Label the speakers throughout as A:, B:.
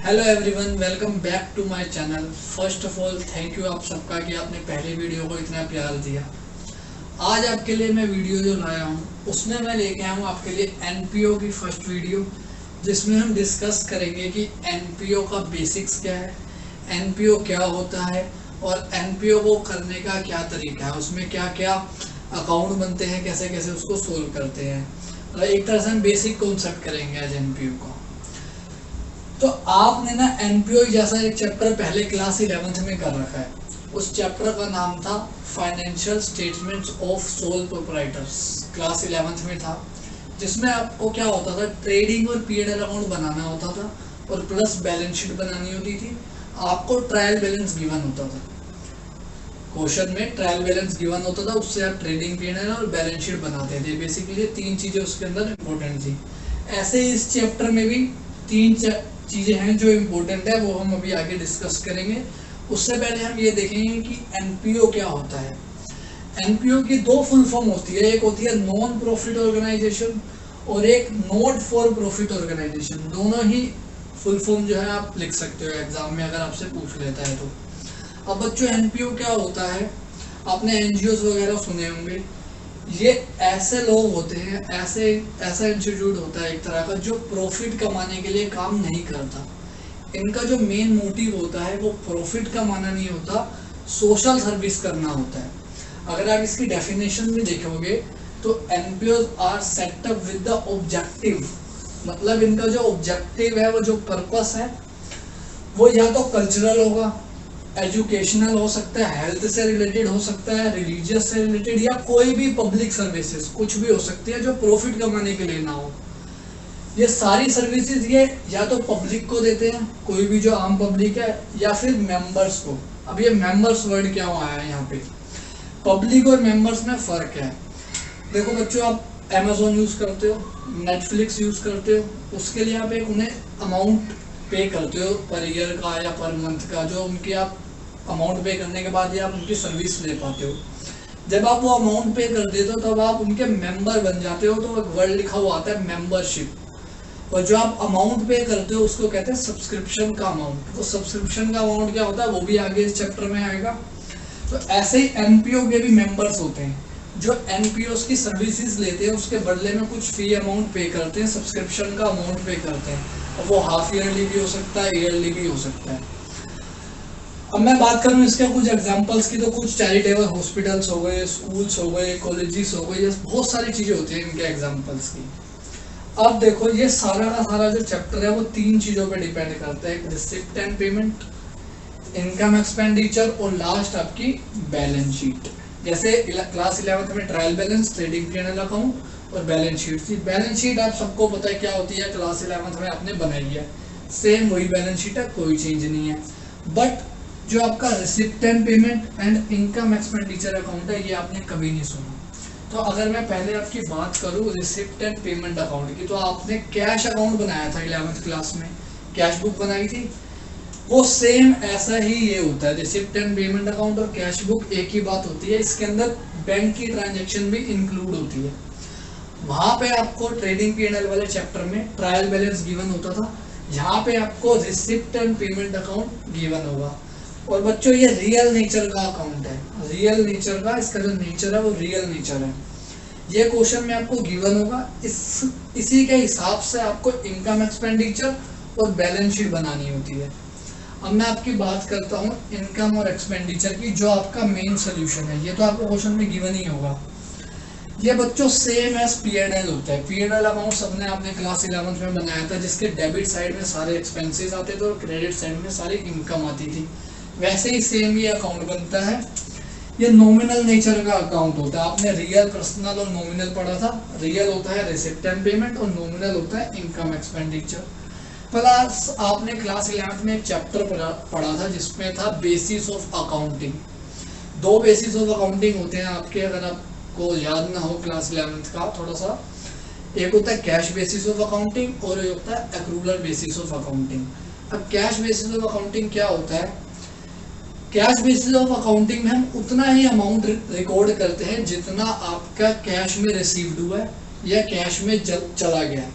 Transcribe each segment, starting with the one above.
A: Hello everyone, welcome back to my channel. First of all thank you आप सबका कि आपने पहले वीडियो को इतना प्यार दिया। आज आपके लिए मैं वीडियो जो लाया हूँ उसमें मैं लेके आया हूँ आपके लिए एनपीओ की फर्स्ट वीडियो, जिसमें हम डिस्कस करेंगे कि एनपीओ का बेसिक्स क्या है, एनपीओ क्या होता है और एनपीओ को करने का क्या तरीका है, उसमें क्या क्या अकाउंट बनते हैं, कैसे कैसे उसको सोल्व करते हैं। एक तरह से हम बेसिक कॉन्सेप्ट करेंगे आज एनपीओ को। तो आपने ना एनपीओ जैसा एक चैप्टर पहले क्लास 11th में कर रखा है। उस चैप्टर का नाम था financial statements of sole proprietors, class 11th में था, जिसमें आपको क्या होता था, ट्रेडिंग और पीएनएल अकाउंट बनाना होता था और प्लस बैलेंस शीट बनानी होती थी। आपको ट्रायल बैलेंस गिवन होता था, क्वेश्चन में ट्रायल बैलेंस गिवन होता था, उससे आप ट्रेडिंग पीएनएल और बैलेंस शीट बनाते थे। बेसिकली तीन चीजें उसके अंदर इंपॉर्टेंट थी। ऐसे इस चैप्टर में भी तीन चीजें हैं जो इम्पोर्टेंट है, वो हम अभी आगे डिस्कस करेंगे। उससे पहले हम ये देखेंगे कि एनपीओ क्या होता है। एनपीओ की दो फुल फॉर्म होती है, एक होती है नॉन प्रॉफिट ऑर्गेनाइजेशन और एक नॉट फॉर प्रॉफिट ऑर्गेनाइजेशन। दोनों ही फुल फॉर्म जो है आप लिख सकते हो एग्जाम में अगर आपसे पूछ लेता है तो। अब बच्चों एनपीओ क्या होता है, आपने एनजीओ वगैरह सुने होंगे। ये ऐसे लोग होते हैं, ऐसा इंस्टीट्यूट होता है एक तरह का जो प्रॉफिट कमाने के लिए काम नहीं करता। इनका जो मेन मोटिव होता है वो प्रॉफिट कमाना नहीं होता, सोशल सर्विस करना होता है। अगर आप इसकी डेफिनेशन में देखोगे तो NPO are set up with the objective, मतलब इनका जो ऑब्जेक्टिव है, वो जो पर्पस है, वो या तो कल्चरल होगा, एजुकेशनल हो सकता है, हेल्थ से रिलेटेड हो सकता है, रिलीजियस से रिलेटेड, या कोई भी पब्लिक सर्विसेज कुछ भी हो सकती है जो प्रॉफिट कमाने के लिए ना हो। ये सारी सर्विसेज ये या तो पब्लिक को देते हैं, कोई भी जो आम पब्लिक है, या फिर मेंबर्स को। अब ये मेंबर्स वर्ड क्या आया है यहाँ पे, पब्लिक और मेंबर्स में फर्क है। देखो बच्चों, आप अमेजोन यूज करते हो, नेटफ्लिक्स यूज करते हो, उसके लिए आप एक उन्हें अमाउंट पे करते हो पर ईयर का या पर मंथ का, जो उनकी आप अमाउंट पे करने के बाद ही आप उनकी सर्विस ले पाते हो। जब आप वो अमाउंट पे कर देते हो तब आप उनके मेंबर बन जाते हो, तो एक वर्ड लिखा हुआ आता है मेंबरशिप। और जो आप अमाउंट पे करते हो उसको कहते हैं सब्सक्रिप्शन का अमाउंट। वो सब्सक्रिप्शन का अमाउंट क्या होता है वो भी आगे इस चैप्टर में आएगा। तो ऐसे ही एनपीओ के भी मेंबर्स होते हैं जो एनपीओ की सर्विसेज लेते हैं, उसके बदले में कुछ फी अमाउंट पे करते हैं, सब्सक्रिप्शन का अमाउंट पे करते हैं। और वो हाफ ईयरली भी हो सकता है, ईयरली भी हो सकता है। अब मैं बात करूं इसके कुछ एग्जांपल्स की, तो कुछ चैरिटेबल हॉस्पिटल्स हो गए, स्कूल्स हो गए, कॉलेजेस हो गए, बहुत सारी चीजें होती हैं इनके एग्जांपल्स की। अब देखो, ये सारा का सारा जो चैप्टर है वो तीन चीजों पे डिपेंड करता है, receipt and payment, income expenditure और लास्ट आपकी बैलेंस शीट। जैसे क्लास 11th में trial balance, trading PNL account और बैलेंस शीट थी। बैलेंस शीट आप सबको पता है क्या होती है, क्लास 11th में आपने बनाई है, सेम वही बैलेंस शीट है, कोई चेंज नहीं है। बट जो आपका receipt and payment and income expenditure account है, ये आपने कभी नहीं सुना। तो अगर मैं पहले आपकी बात करूं रिसिप्ट एंड पेमेंट अकाउंट की, तो आपने कैश अकाउंट बनाया था 11th क्लास में, कैश बुक बनाई थी, वो सेम ऐसा ही ये होता है। रिसिप्ट एंड पेमेंट अकाउंट और कैश बुक एक ही बात होती है। इसके अंदर बैंक की ट्रांजैक्शन भी इंक्लूड होती है। वहां पे आपको ट्रेडिंग पीएनएल वाले चैप्टर में ट्रायल बैलेंस गिवन होता था, यहाँ पे आपको receipt and payment account given होगा। और बच्चों, ये रियल नेचर का अकाउंट है, रियल नेचर का, इसका जो नेचर है वो रियल नेचर है। ये क्वेश्चन में आपको गिवन होगा, इसी के हिसाब से आपको इनकम एक्सपेंडिचर और बैलेंस शीट बनानी होती है। अब मैं आपकी बात करता हूँ इनकम और एक्सपेंडिचर की, जो आपका मेन सोल्यूशन है। ये तो आपको क्वेश्चन में गिवन ही होगा। ये बच्चों सेम एज पीएनएल होता है। पीएनएल अकाउंट सबने आपने क्लास 11th में बनाया था, जिसके डेबिट साइड में सारे एक्सपेंसेस आते थे और क्रेडिट साइड में सारी इनकम आती थी। वैसे ही सेम ये अकाउंट बनता है। ये नॉमिनल नेचर का अकाउंट होता है। आपने रियल, पर्सनल और नॉमिनल पढ़ा था। रियल होता है रिसिप्ट एंड पेमेंट और नॉमिनल होता है इनकम एक्सपेंडिचर। प्लस आपने क्लास 11th में एक चैप्टर पढ़ा था जिसमें था बेसिस ऑफ अकाउंटिंग। दो बेसिस ऑफ अकाउंटिंग होते हैं आपके, अगर आपको याद ना हो क्लास 11th का थोड़ा सा। एक होता है कैश बेसिस ऑफ अकाउंटिंग और एक होता है एक्रूलर बेसिस ऑफ अकाउंटिंग। अब कैश बेसिस ऑफ अकाउंटिंग क्या होता है, कैश बेसिस ऑफ अकाउंटिंग में हम उतना ही अमाउंट रिकॉर्ड करते हैं जितना आपका कैश में रिसीव्ड हुआ है या कैश में चला गया।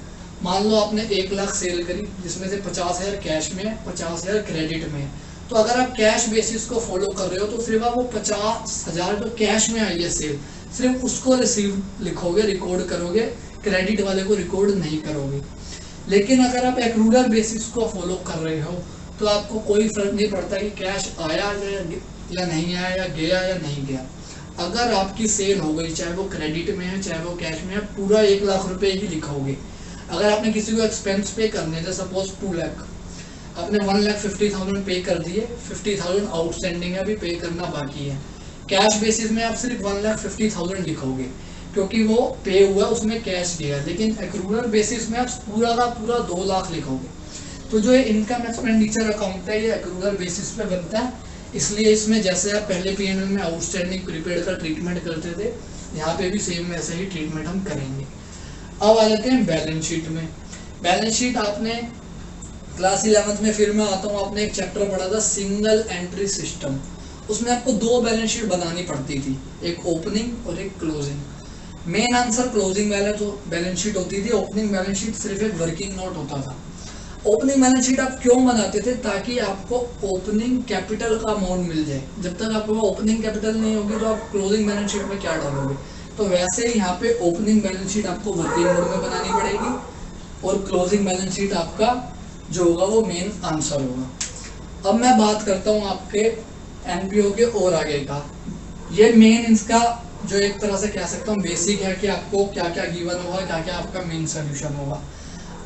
A: मान लो आपने 1 लाख सेल करी, जिसमें से 50,000 कैश में है, 50,000 क्रेडिट में है। तो अगर आप कैश बेसिस को फॉलो कर रहे हो तो सिर्फ आप वो 50,000 जो कैश में आई है सेल, सिर्फ उसको रिसीव लिखोगे, रिकॉर्ड करोगे, क्रेडिट वाले को रिकॉर्ड नहीं करोगे। लेकिन अगर आप एक्रूरल बेसिस को फॉलो कर रहे हो तो आपको कोई फर्क नहीं पड़ता कि कैश आया या नहीं आया, या गया या नहीं गया। अगर आपकी सेल हो गई, चाहे वो क्रेडिट में है चाहे वो कैश में है, पूरा 1 लाख रुपए ही लिखोगे। अगर आपने किसी को एक्सपेंस पे करने थे, सपोज 2 लाख, आपने 1,50,000 पे कर दिए, 50,000 आउटस्टैंडिंग है, अभी पे करना बाकी है। कैश बेसिस में आप सिर्फ 1,50,000 लिखोगे क्योंकि वो पे हुआ, उसमें कैश गया। लेकिन एक्रूरल बेसिस में आप पूरा का पूरा 2 लाख लिखोगे। तो जो इनकम एक्सपेंडिचर अकाउंट है ये एक्रूरल बेसिस पे बनता है, इसलिए इसमें जैसे आप पहले P&L में आउटस्टैंडिंग प्रीपेड का ट्रीटमेंट करते थे, यहाँ पे भी सेम वैसे ही ट्रीटमेंट हम करेंगे। अब आ जाते हैं बैलेंस शीट में। बैलेंस शीट आपने क्लास 11th में, फिर मैं आता हूँ, आपने एक चैप्टर पढ़ा था सिंगल एंट्री सिस्टम। उसमें आपको 2 बैलेंस शीट बनानी पड़ती थी, एक ओपनिंग और एक closing. Main answer closing balance sheet होती थी, ओपनिंग बैलेंस शीट सिर्फ एक वर्किंग नोट होता था। ओपनिंग बैलेंस शीट आप क्यों बनाते थे? ताकि आपको ओपनिंग कैपिटल का अमाउंट मिल जाए। जब तक आपको ओपनिंग कैपिटल नहीं होगी तो आप क्लोजिंग बैलेंस शीट में क्या डालोगे? तो वैसे ही यहाँ पे ओपनिंग बैलेंस शीट आपको वर्किंग नोट में बनानी पड़ेगी और क्लोजिंग बैलेंस शीट आपका जो होगा वो मेन आंसर होगा। अब मैं बात करता हूँ आपके एनपीओ के और आगे का। ये मेन इसका जो एक तरह से कह सकता हूँ बेसिक है कि आपको क्या क्या गिवन होगा, क्या क्या आपका मेन सोल्यूशन होगा।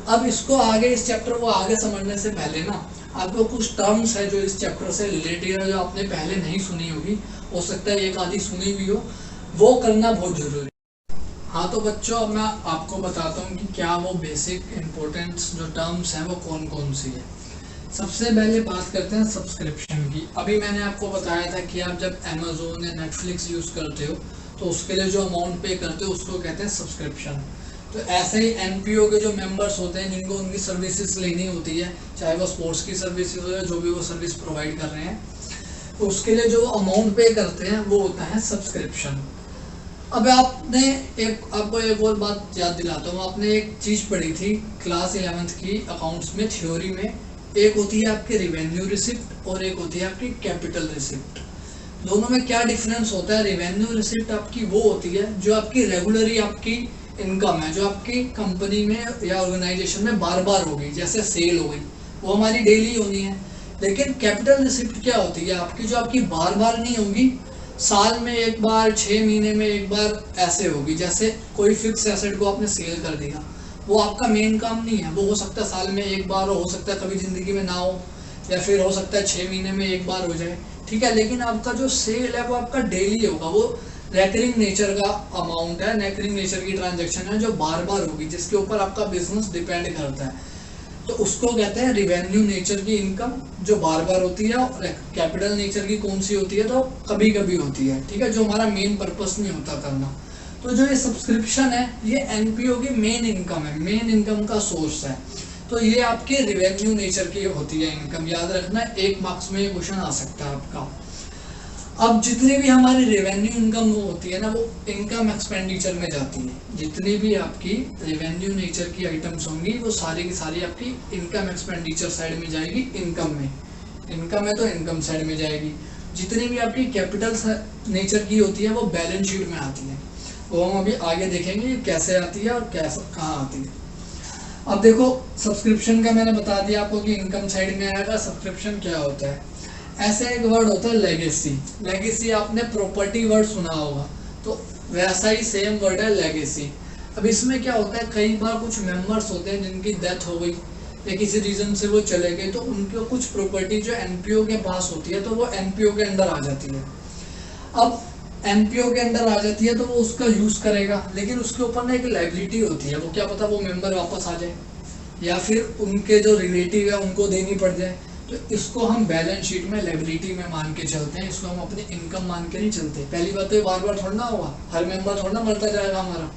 A: अब इसको आगे, इस चैप्टर को आगे समझने से पहले ना आपको कुछ टर्म्स है जो इस चैप्टर से रिलेटेड है, जो आपने पहले नहीं सुनी होगी, हो सकता है एक आधी सुनी भी हो, वो करना बहुत जरूरी है। हाँ तो बच्चों, अब मैं आपको बताता हूँ कि क्या वो बेसिक इम्पोर्टेंट्स जो टर्म्स हैं वो कौन कौन सी है। सबसे पहले बात करते हैं सब्सक्रिप्शन की। अभी मैंने आपको बताया था कि आप जब अमेजोन या नेटफ्लिक्स यूज़ करते हो तो उसके लिए जो अमाउंट पे करते हो उसको कहते हैं सब्सक्रिप्शन। तो ऐसे ही एनपीओ के जो मेंबर्स होते हैं जिनको उनकी सर्विसेज लेनी होती है, चाहे वो स्पोर्ट्स की सर्विसेज हो या जो भी वो सर्विस प्रोवाइड कर रहे हैं, तो उसके लिए जो अमाउंट पे करते हैं वो होता है सब्सक्रिप्शन। अब आपको एक और बात याद दिलाता हूँ। आपने एक चीज़ पढ़ी थी क्लास 11th की अकाउंट्स में, थ्योरी में, एक होती है आपकी रिवेन्यू रिसिप्ट और एक होती है आपकी कैपिटल रिसिप्ट। दोनों में क्या डिफरेंस होता है? रिवेन्यू रिसिप्ट आपकी वो होती है जो आपकी रेगुलरली आपकी इनकम है, जो आपकी कंपनी में या ऑर्गेनाइजेशन में बार बार होगी, जैसे सेल हो गई, वो हमारी डेली होनी है। लेकिन कैपिटल रिसिप्ट क्या होती है? आपकी जो आपकी बार बार नहीं होगी, साल में एक बार, 6 महीने में एक बार ऐसे होगी। जैसे कोई फिक्स एसेट को आपने सेल कर दिया, वो आपका मेन काम नहीं है, वो हो सकता है साल में एक बार हो सकता है कभी ज़िंदगी में ना हो, या फिर हो सकता है 6 महीने में एक बार हो जाए, ठीक है। लेकिन आपका जो सेल है वो आपका डेली होगा, वो रेकरिंग नेचर का अमाउंट है, रेकरिंग नेचर की ट्रांजैक्शन है जो बार बार होगी, जिसके ऊपर आपका बिजनेस डिपेंड करता है। तो उसको कहते हैं रिवेन्यू नेचर की इनकम जो बार बार होती है। और कैपिटल नेचर की कौन सी होती है? तो कभी कभी होती है, ठीक है, जो हमारा मेन पर्पस नहीं होता करना। तो जो ये सब्सक्रिप्शन है ये एनपीओ की मेन इनकम है, मेन इनकम का सोर्स है। तो ये आपके रिवेन्यू नेचर की होती है इनकम, याद रखना, 1 मार्क्स में ये क्वेश्चन आ सकता है आपका। अब जितनी भी हमारी रेवेन्यू इनकम होती है ना, वो इनकम एक्सपेंडिचर में जाती है। जितनी भी आपकी रेवेन्यू नेचर की आइटम्स होंगी वो सारी की सारी आपकी इनकम एक्सपेंडिचर साइड में जाएगी। इनकम है तो इनकम साइड में जाएगी। जितनी भी आपकी कैपिटल नेचर की होती है वो बैलेंस शीट में आती है, वो हम अभी आगे देखेंगे कैसे आती है और कैसे कहाँ आती है। अब देखो, सब्सक्रिप्शन का मैंने बता दिया आपको कि इनकम साइड में आएगा। सब्सक्रिप्शन क्या होता है? ऐसे एक वर्ड होता है लेगेसी। लेगेसी आपने प्रॉपर्टी वर्ड सुना होगा, तो वैसा ही सेम वर्ड है लेगेसी। अब इसमें क्या होता है, कई बार कुछ मेंबर्स होते हैं जिनकी डेथ हो गई या किसी रीजन से वो चले गए, तो उनको कुछ प्रॉपर्टी जो एनपीओ के पास होती है तो वो एनपीओ के अंडर आ जाती है। अब एनपीओ के अंडर आ जाती है तो वो उसका यूज करेगा, लेकिन उसके ऊपर ना एक लाइबिलिटी होती है, वो क्या पता वो मेंबर वापस आ जाए या फिर उनके जो रिलेटिव है उनको देनी पड़ जाए। तो इसको हम बैलेंस शीट में लायबिलिटी में मान के चलते हैं, इसको हम अपनी इनकम मान के नहीं चलते। पहली बात तो ये बार बार थोड़ा होगा, हर मेंबर थोड़ा मरता जाएगा हमारा।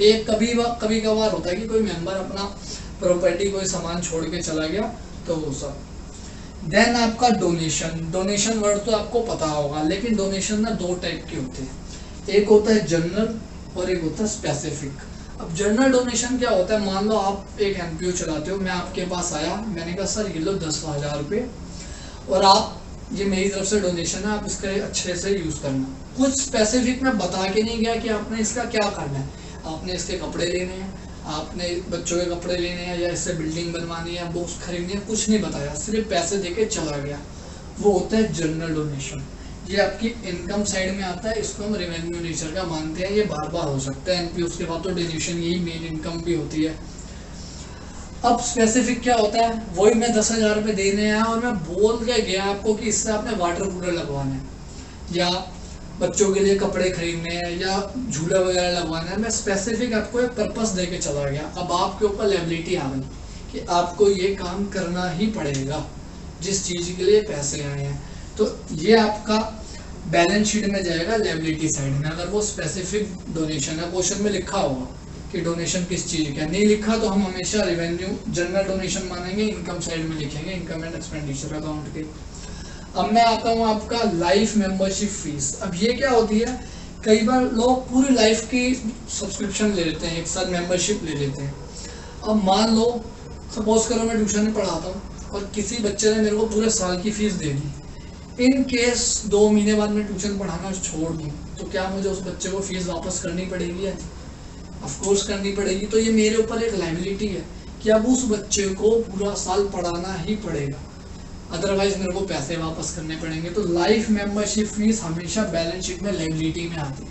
A: एक कभी कभार होता है कि कोई मेंबर अपना प्रॉपर्टी कोई सामान छोड़ के चला गया, तो वो सब। देन आपका डोनेशन वर्ड तो आपको पता होगा, लेकिन डोनेशन ना 2 टाइप के होते हैं, एक होता है जनरल और एक होता है स्पेसिफिक। अब जनरल डोनेशन क्या होता है, मान लो आप एक एनपीओ चलाते हो, मैं आपके पास आया, मैंने कहा सर ये लो 10,000 रुपये और आप ये मेरी तरफ से डोनेशन है, आप इसका अच्छे से यूज़ करना। कुछ स्पेसिफिक मैं बता के नहीं गया कि आपने इसका क्या करना है, आपने इसके कपड़े लेने हैं, आपने बच्चों के कपड़े लेने हैं, या इससे बिल्डिंग बनवानी है, बुक्स खरीदनी है, कुछ नहीं बताया, सिर्फ पैसे देके चला गया। वो होता है जनरल डोनेशन। ये आपकी इनकम साइड में आता है, इसको हम रेवेन्यू नेचर का मानते हैं। ये बार बार हो सकता है एनपीओ, उसके बाद तो डोनेशन यही मेन इनकम भी होती है। अब स्पेसिफिक क्या होता है, वही मैं 10,000 रुपये देने आया और मैं बोल के गया आपको कि इससे आपने वाटर कूलर लगवाना है, या बच्चों के लिए कपड़े खरीदने हैं, या झूला वगैरह लगवाना है। मैं स्पेसिफिक आपको एक पर्पस दे के चला गया। अब आपके ऊपर लायबिलिटी आ गई कि आपको ये काम करना ही पड़ेगा जिस चीज़ के लिए पैसे आए हैं। तो ये आपका बैलेंस शीट में जाएगा लायबिलिटी साइड में, अगर वो स्पेसिफिक डोनेशन है। क्वेश्चन में लिखा होगा कि डोनेशन किस चीज़ का, नहीं लिखा तो हम हमेशा रेवेन्यू जनरल डोनेशन मानेंगे, इनकम साइड में लिखेंगे इनकम एंड एक्सपेंडिचर अकाउंट के। अब मैं आता हूँ आपका लाइफ मेंबरशिप फीस। अब ये क्या होती है, कई बार लोग पूरी लाइफ की सब्सक्रिप्शन ले लेते हैं, एक साथ मेंबरशिप ले लेते हैं। अब मान लो सपोज करो मैं ट्यूशन में पढ़ाता हूँ और किसी बच्चे ने मेरे को पूरे साल की fees they the, in case 2 महीने बाद मैं ट्यूशन पढ़ाना छोड़ दूँ तो क्या मुझे उस बच्चे को फीस वापस करनी पड़ेगी या ऑफ कोर्स करनी पड़ेगी। तो ये मेरे ऊपर एक लायबिलिटी है कि अब उस बच्चे को पूरा साल पढ़ाना ही पड़ेगा, अदरवाइज मेरे को पैसे वापस करने पड़ेंगे। तो लाइफ मेंबरशिप फीस हमेशा बैलेंस शीट में लायबिलिटी में आती है,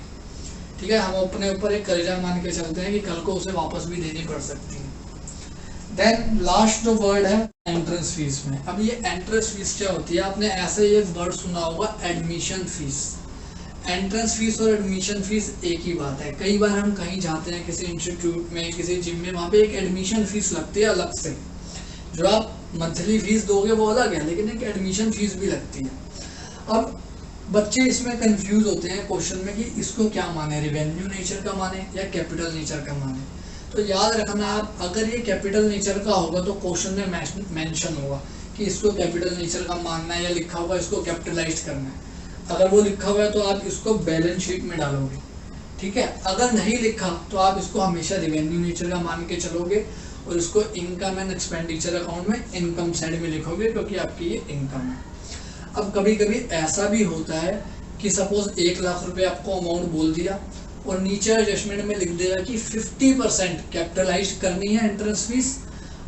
A: ठीक है। हम अपने ऊपर एक कर्जा मान के चलते हैं कि कल को उसे वापस भी देनी पड़ सकती है। देन लास्ट जो वर्ड है एंट्रेंस फीस में। अब ये एंट्रेंस फीस क्या होती है, आपने ऐसे ये वर्ड सुना होगा एडमिशन फीस। एंट्रेंस फीस और एडमिशन फीस एक ही बात है। कई बार हम कहीं जाते हैं किसी इंस्टीट्यूट में, किसी जिम में, वहाँ पे एक एडमिशन फीस लगती है अलग से, जो आप मंथली फीस दोगे वो अलग है, लेकिन एक एडमिशन फीस भी लगती है। अब बच्चे इसमें कंफ्यूज होते हैं क्वेश्चन में कि इसको क्या माने, रेवेन्यू नेचर का माने या कैपिटल नेचर का माने। तो याद रखना आप, अगर ये कैपिटल नेचर का होगा तो क्वेश्चन में मेंशन होगा कि इसको कैपिटल नेचर का मानना है, या लिखा हुआ इसको कैपिटलाइज करना है। अगर वो लिखा हुआ है तो आप इसको बैलेंस शीट में डालोगे, ठीक है। अगर नहीं लिखा तो आप इसको हमेशा रेवेन्यू नेचर का मान के चलोगे और इसको इनकम एंड एक्सपेंडिचर अकाउंट में इनकम साइड में लिखोगे, क्योंकि आपकी ये इनकम है। अब कभी कभी ऐसा भी होता है कि सपोज 1 लाख रुपए आपको अमाउंट बोल दिया और नीचे एडजस्टमेंट में लिख देगा कि 50% कैपिटलाइज करनी है एंट्रेंस फीस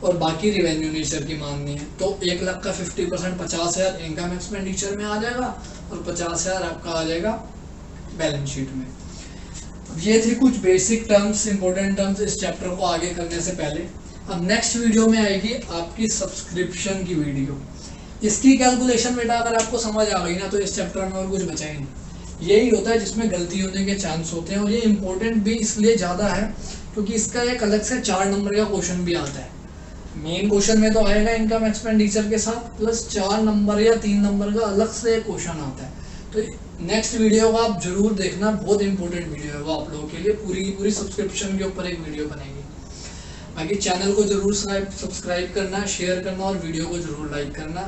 A: और बाकी रेवेन्यू नेचर की माननी है। तो 1 लाख का 50% 50,000 इनकम एक्सपेंडिचर में आ जाएगा और 50,000 आपका आ जाएगा बैलेंस शीट में। ये थी कुछ बेसिक टर्म्स, इंपॉर्टेंट टर्म्स इस चैप्टर को आगे करने से पहले। अब नेक्स्ट वीडियो में आएगी आपकी सब्सक्रिप्शन की वीडियो। इसकी कैलकुलेशन बेटा अगर आपको समझ आ गई ना तो इस चैप्टर में और कुछ बचा ही नहीं। यही होता है जिसमें गलती होने के चांस होते हैं, और ये इंपॉर्टेंट भी इसलिए ज़्यादा है क्योंकि इसका एक अलग से 4 नंबर का क्वेश्चन भी आता है। मेन क्वेश्चन में तो आएगा इनकम एक्सपेंडिचर के साथ, प्लस 4 नंबर या 3 नंबर का अलग से एक क्वेश्चन आता है। तो नेक्स्ट वीडियो को आप जरूर देखना, बहुत इंपॉर्टेंट वीडियो है वो आप लोगों के लिए। पूरी की पूरी सब्सक्रिप्शन के ऊपर एक वीडियो बनेगी। बाकी चैनल को जरूर सब्सक्राइब करना, शेयर करना और वीडियो को जरूर लाइक करना।